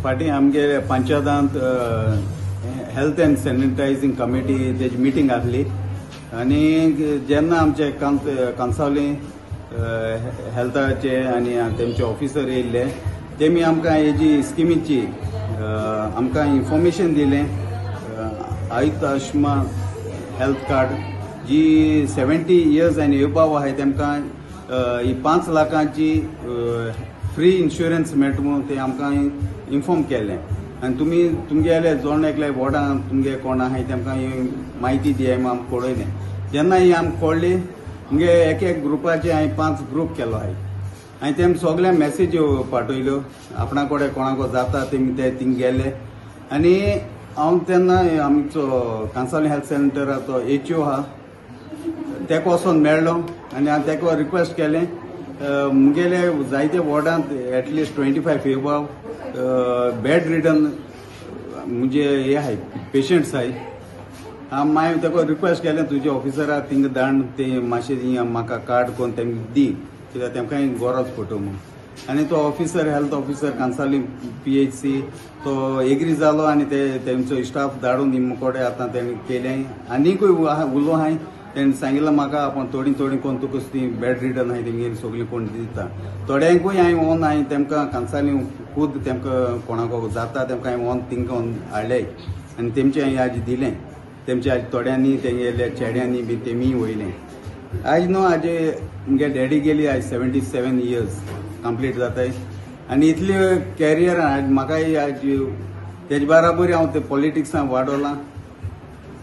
फाटी आमगे पंचायतांत health end sanitising committee तेजी मिटींग आसली आनी जेन्ना आमचे कन्सावलीं हेल्थाचे आनी तेमचे ऑफिसर येयल्ले तेमी आमकां हेजी स्किमीची आमकां इन्फॉर्मेशन दिलें आयुष्मान हेल्थ कार्ड जी 70 इयर्स आनी एबाव आहाय तेमकां ही 5 लाखांची फ्री इन्शुरन्स मेळटा म्हणून ते आमकां इन्फॉर्म केलें आनी तुमी तुमगेले जोण एकले वॉर्डां तुमगे कोण आहाय तेमकां ही म्हायती दियाय म्हूण आमकां कळयलें जेन्ना ही आमकां कळ्ळी मुगे एक ग्रुपाचे हांवें 5 ग्रुप केलो आहाय आनी तेम सगळ्या मेसेज पाठयल्यो आपणा कडेन कोणाको जाता तेमी ते थिंग गेले आनी हांव तेन्ना आमचो कांसावलीं हेल्थ सेंटराचो HO आहा तेका वचोन मेळ्ळो आनी हांवें तेका रिक्वेस्ट केलें मुगेले जायते वॉर्डांत एटलिस्ट 25 एबाव बेड रिडन म्हणजे हे आहाय पेशंट्स आहाय हांवें तेका रिक्वेस्ट केलें तुजे ऑफिसराक थिंग धाड ते मातशें म्हाका कार्ड कोन्न तेमकां दी कित्याक तेमकां गरज पडटा म्हणून आनी तो ऑफिसर हेल्थ ऑफिसर कांसावलीं PHC तो एग्री जालो आनी तेंचो स्टाफ धाडून मुकोडे आतां तेणें केलें आनीकूय उलो आहाय तेणें सांगिल्लें म्हाका आपूण थोडी कोन्न तुका ती बेड रिडन आहाय तेंगेर सगळीं कोण दिता थोड्यांकूय हांवें तेमकां कांसावलीं खूद तेमकां कोणाको जाता तेमकां हांवें तिंका हाडले आनी तेमचें हांवें आज दिलें तेमच्या थोड्यांनी तेंगेले चेड्यांनी बी तेमी वयलें आज न्हू हाजे मुगे डॅडी गेली आज 77 इयर्स कंप्लीट जाताय आनी इतली कॅरियर आज म्हाकाय आज तेजे बराबर हांव ते पॉलिटिक्सान वाडोलां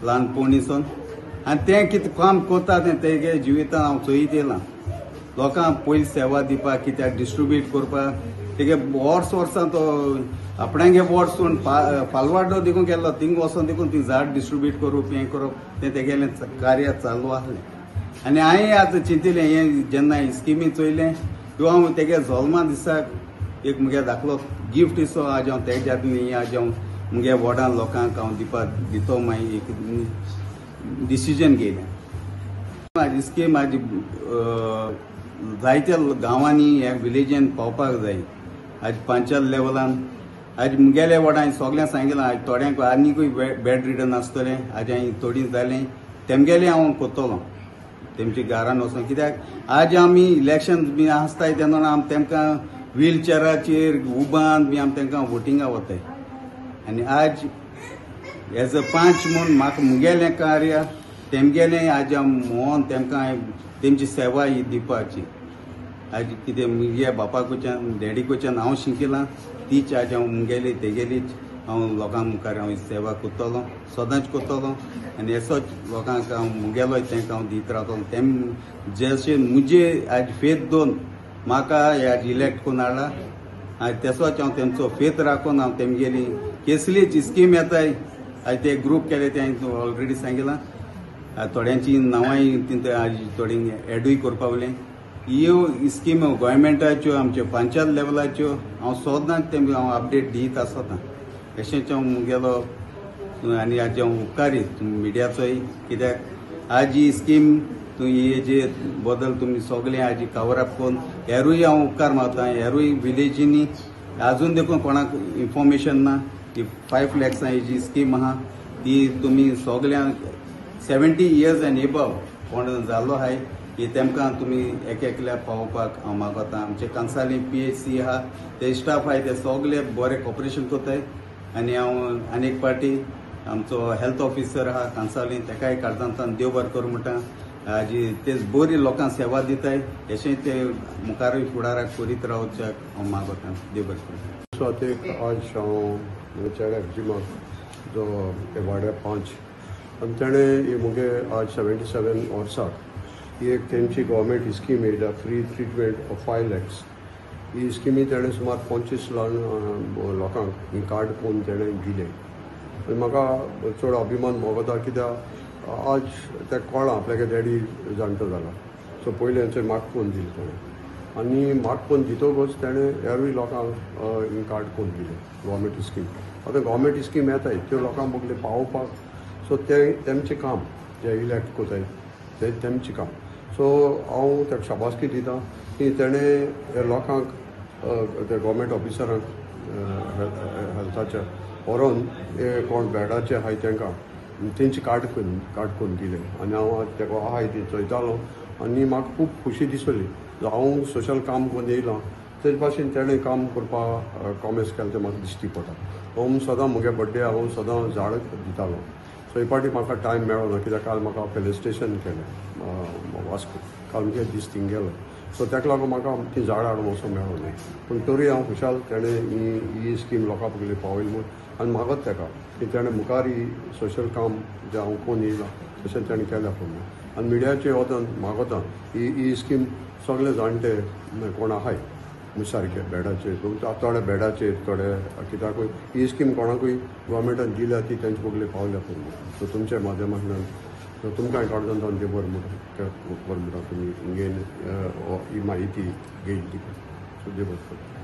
ल्हानपणीसून आनी तें कितें काम कोता तेगे जिवितान हांव चोयत येयलां लोकांक पयली सेवा दिवपाक कित्याक डिस्ट्रिब्यूट करपाक तेगे वर्सां तो आपणागे वोर्सून फालवाडो देखून गेल्लो थिंग वचोन देखून ती झाड डिस्ट्रिब्यूट करूप हें करप तें तेगेलें कार्य चालू आसलें आनी हांवें आतां चिंतिल्लें हें जेन्ना स्किमी चोयलें किंवा हांव तेगे जल्मा दिसाक एक मुगे धाकलो गिफ्ट इसो आज हांव तेज्यातली आज हांव मुगे वॉर्डान लोकांक हांव दितो मागीर एक डिसिजन घेयलें म्हाजी स्कीम म्हाजी जायत्या गांवांनी ह्या विलेजान पावपाक जाय आज पंचायत लेवलान आज मुगेले वॉर्डान हांवें सगळ्यांक सांगिल्लें आज थोड्यांक आनीकूय बेड रिडन आसतलें आज हांवें थोडीं जालें तेमगेलें हांव कोत्तोलो तेमच्या घरान वचून कित्याक आज आमी इलेक्शन बी आसताय तेन्ना आमी तेमकां व्हीलचॅराचेर उबान बी आमी तेंकां वोटिंगा वताय आनी आज एज अ पंच म्हूण म्हाका मुगेलें कार्य तेमगेलें आज हांव मोहन तेमकां तेमची सेवा ही दिवपाची आज कितें मुगे बापा कडच्यान डॅडी कडच्यान हांव शिकिलां तीच आज हांव मुगेली तेगेलीच हांव लोकां मुखार हांव सेवा कोत्तोलो सदांच कोत्तोलो आनी असोच लोकांक हांव मुगेलोय तेंकां हांव दीत रावतलो तेम जशें मुजे आज फेथ दोन म्हाका आज इलेक्ट कोन्न हाडला आज तसोच हांव तेंचो फेथ राखून हांव तेमगेली केसलीच स्कीम येताय आज ते ग्रूप केले ते हांवें ऑलरेडी सांगिलां थोड्यांची नांवांय तितून आज थोडी एडूय करपावलें ह्यो स्कीम गोवोरमेंटाच्यो आमच्यो पंचायत लेवलाच्यो हांव सोदांच तेमकां हांव अपडेट दीत आसता तशेंच हांव मुगेलो आनी आज हांव उपकारीत मिडियाचोय कित्याक आज ही स्कीम हेजे बदल तुमी सगळें आज कवरअप कोन्न हेरूय हांव उपकार मागता हेरूय विलेजींनी आजून देखून कोणाक इन्फॉर्मेशन ना ती 5 लॅक्सां हेजी स्कीम आहा ती तुमी सगळ्यांक 70 इयर्स एंड एबाव कोण जालो आहाय की तेमकां तुमी एकल्या पावोवपाक हांव मागता आमचे कांसावलीं PHC आहा ते स्टाफ आहाय ते सगळे बरें कॉपरेशन कोताय आनी हांव आनीक पाटी आमचो हेल्थ ऑफिसर आहा कांसावलीं तेकाय काळजांतल्यान देव बरें करूं म्हणटा हाजी तेच बरी लोकांक सेवा दिताय अशें ते मुखारूय फुडाराक करीत रावच्याक हांव मागता देव बरें करूं स्वातीक आज हांव चेड्याक जिमाक जो वाड्या 5 आनी तेणें ही मुगे आज 77 वर्साक ही एक तेंची गव्हर्मेंट स्कीम येयल्या फ्री ट्रिटमेंट ऑफ 5 लॅक्स ही स्किमी तेणें सुमार 25 लोकांक ही कार्ड कोन्न तेणें दिलें आनी म्हाका चड अभिमान भोगता कित्याक आज तेका कळ्ळां आपल्यागे डॅडी जाणटो जाला सो पयलीं हेंचेर म्हाका कोन्न दिलें तेणें आनी म्हाका कोन्न दितकच तेणें हेरूय लोकांक ही कार्ड कोन्न दिलें गव्हर्मेंट स्कीम आतां गव्हर्मेंट स्कीम येताय त्यो लोकांक मुगले पावोवपाक सो तेमचें काम जे इलेक्ट कोताय ते तेमचें काम सो हांव ताका शाबासकी दिता की तेणें हे लोकांक ते गव्हर्मेंट ऑफिसरांक हेल्थाचे व्हरोन कोण बेडाचे आहाय तांकां तेंची कार्ड करून दिले आनी हांव तेका आहाय ती चयतालो आनी म्हाका खूब खुशी दिसली हांव सोशल काम करून येयलां तेच भाशेन तेणें काम करपाक कॉमेस केलें तें म्हाका दिश्टी पडटा हांव सदां म्हगे बड्डे हांव सदां झाड दितालो सो हे पाटी म्हाका टायम मेळो ना कित्याक काल म्हाका फेलिस्टेशन केलें वास्को काल म्हजे दीस थिंग गेलो सो ताका लागून म्हाका ती झाडां हाडून वचो मेळो ना पूण तरी हांव खुशाल तेणें ही स्कीम लोकां पयली पावयली म्हूण आनी म्हाकाच ताका की तेणें मुखार ही सोशल काम जें हांव कोण येयलां तशें तेणें केलें पूण आनी मिडियाचेर वचोन म्हाका ही स्कीम सगळे जाणटे कोण आहाय सारके बेडाचेर थोडे बेडाचेर थोडे कित्याकूय ही स्कीम कोणाकूय गोवोरमेंटान दिल्या ती तेंचे पगली पावल्या पूण सो तुमच्या माध्यमांतल्यान तुमकांय काडून जावन ते बरें म्हणटा तुमी घेवन ही म्हायती घेतली सो देव बरें